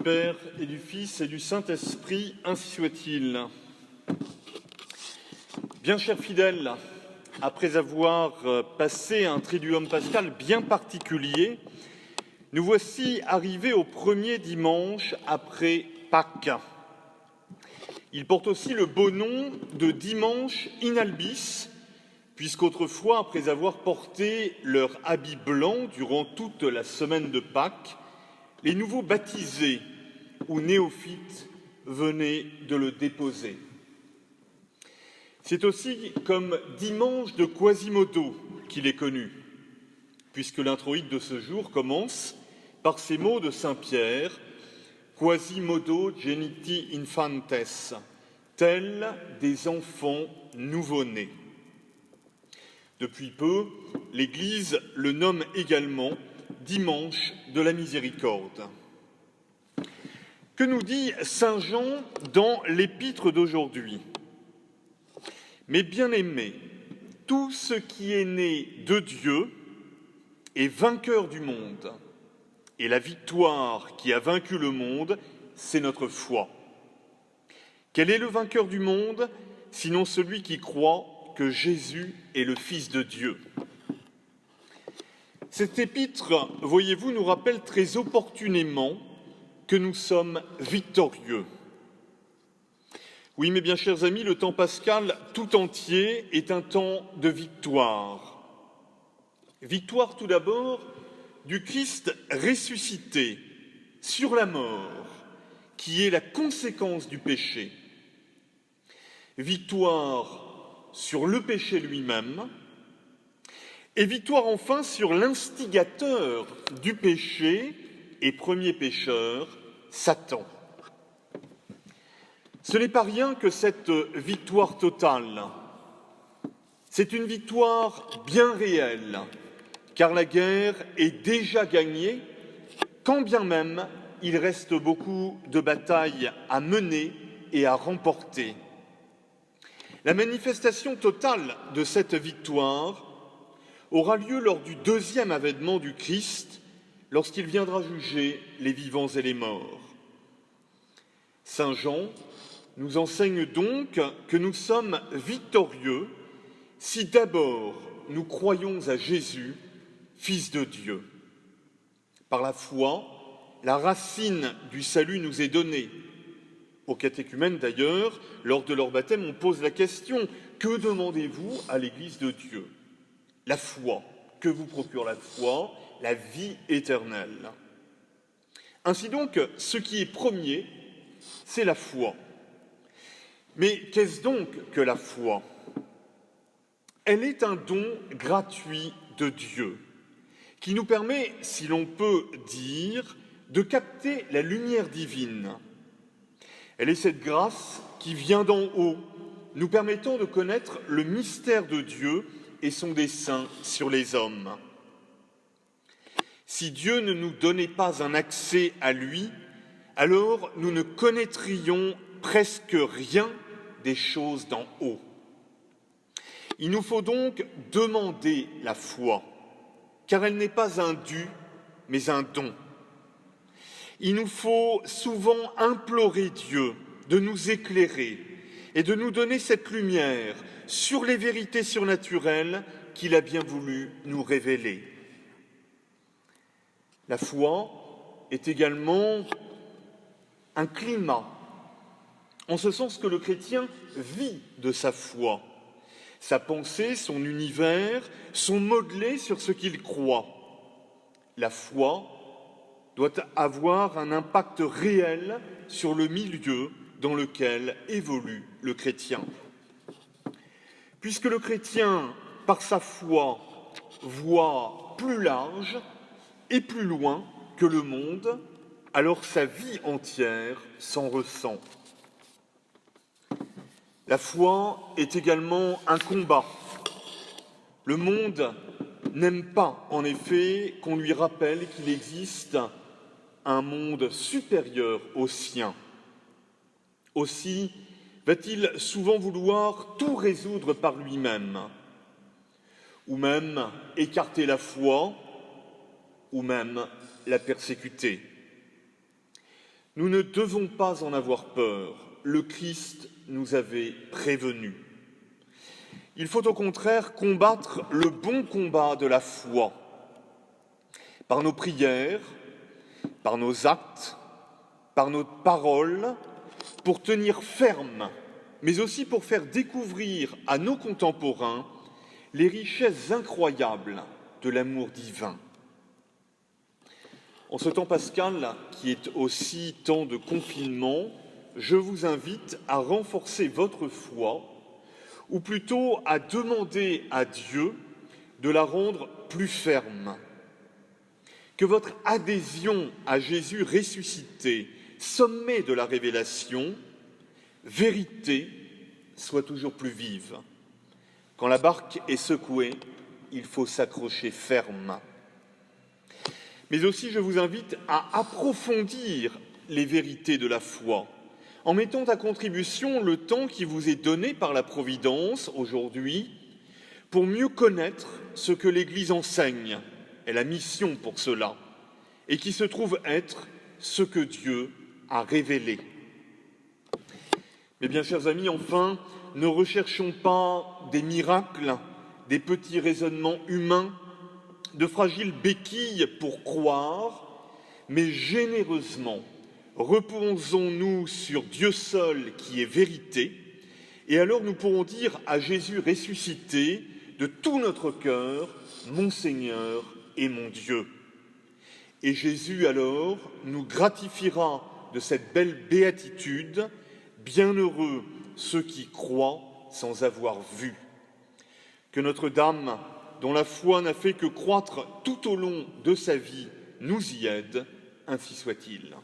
Père et du Fils et du Saint-Esprit, ainsi soit-il. Bien chers fidèles, après avoir passé un Triduum pascal bien particulier, nous voici arrivés au premier dimanche après Pâques. Il porte aussi le beau nom de dimanche in albis, puisqu'autrefois, après avoir porté leur habit blanc durant toute la semaine de Pâques, les nouveaux baptisés ou néophytes venaient de le déposer. C'est aussi comme dimanche de Quasimodo qu'il est connu, puisque l'introïde de ce jour commence par ces mots de saint Pierre, « Quasimodo geniti infantes », tels des enfants nouveau-nés. Depuis peu, l'Église le nomme également dimanche de la miséricorde. Que nous dit saint Jean dans l'épître d'aujourd'hui ? Mes bien-aimés, tout ce qui est né de Dieu est vainqueur du monde. Et la victoire qui a vaincu le monde, c'est notre foi. Quel est le vainqueur du monde, sinon celui qui croit que Jésus est le Fils de Dieu ? Cet épître, voyez-vous, nous rappelle très opportunément que nous sommes victorieux. Oui, mes bien chers amis, le temps pascal tout entier est un temps de victoire. Victoire tout d'abord du Christ ressuscité sur la mort, qui est la conséquence du péché. Victoire sur le péché lui-même, et victoire enfin sur l'instigateur du péché et premier pécheur, Satan. Ce n'est pas rien que cette victoire totale. C'est une victoire bien réelle, car la guerre est déjà gagnée, quand bien même il reste beaucoup de batailles à mener et à remporter. La manifestation totale de cette victoire aura lieu lors du deuxième avènement du Christ, lorsqu'il viendra juger les vivants et les morts. Saint Jean nous enseigne donc que nous sommes victorieux si d'abord nous croyons à Jésus, Fils de Dieu. Par la foi, la racine du salut nous est donnée. Aux catéchumènes d'ailleurs, lors de leur baptême, on pose la question « Que demandez-vous à l'Église de Dieu ?» La foi. Que vous procure la foi ? La vie éternelle. Ainsi donc, ce qui est premier, c'est la foi. Mais qu'est-ce donc que la foi ? Elle est un don gratuit de Dieu qui nous permet, si l'on peut dire, de capter la lumière divine. Elle est cette grâce qui vient d'en haut, nous permettant de connaître le mystère de Dieu et son dessein sur les hommes. Si Dieu ne nous donnait pas un accès à lui, alors nous ne connaîtrions presque rien des choses d'en haut. Il nous faut donc demander la foi, car elle n'est pas un dû, mais un don. Il nous faut souvent implorer Dieu de nous éclairer et de nous donner cette lumière sur les vérités surnaturelles qu'il a bien voulu nous révéler. La foi est également un climat, en ce sens que le chrétien vit de sa foi. Sa pensée, son univers sont modelés sur ce qu'il croit. La foi doit avoir un impact réel sur le milieu dans lequel évolue le chrétien. Puisque le chrétien, par sa foi, voit plus large et plus loin que le monde, alors sa vie entière s'en ressent. La foi est également un combat. Le monde n'aime pas, en effet, qu'on lui rappelle qu'il existe un monde supérieur au sien. Aussi va-t-il souvent vouloir tout résoudre par lui-même, ou même écarter la foi, ou même la persécuter. Nous ne devons pas en avoir peur. Le Christ nous avait prévenus. Il faut au contraire combattre le bon combat de la foi, par nos prières, par nos actes, par nos paroles, pour tenir ferme, mais aussi pour faire découvrir à nos contemporains les richesses incroyables de l'amour divin. En ce temps pascal, qui est aussi temps de confinement, je vous invite à renforcer votre foi, ou plutôt à demander à Dieu de la rendre plus ferme. Que votre adhésion à Jésus ressuscité, sommet de la révélation, vérité, soit toujours plus vive. Quand la barque est secouée, il faut s'accrocher ferme. Mais aussi, je vous invite à approfondir les vérités de la foi, en mettant à contribution le temps qui vous est donné par la Providence aujourd'hui pour mieux connaître ce que l'Église enseigne, et la mission pour cela, et qui se trouve être ce que Dieu a révélé. Mais bien, chers amis, enfin, ne recherchons pas des miracles, des petits raisonnements humains, de fragiles béquilles pour croire, mais généreusement, reposons-nous sur Dieu seul qui est vérité, et alors nous pourrons dire à Jésus ressuscité de tout notre cœur, mon Seigneur et mon Dieu. Et Jésus alors nous gratifiera de cette belle béatitude, bienheureux ceux qui croient sans avoir vu. Que Notre-Dame, dont la foi n'a fait que croître tout au long de sa vie, nous y aide, ainsi soit-il.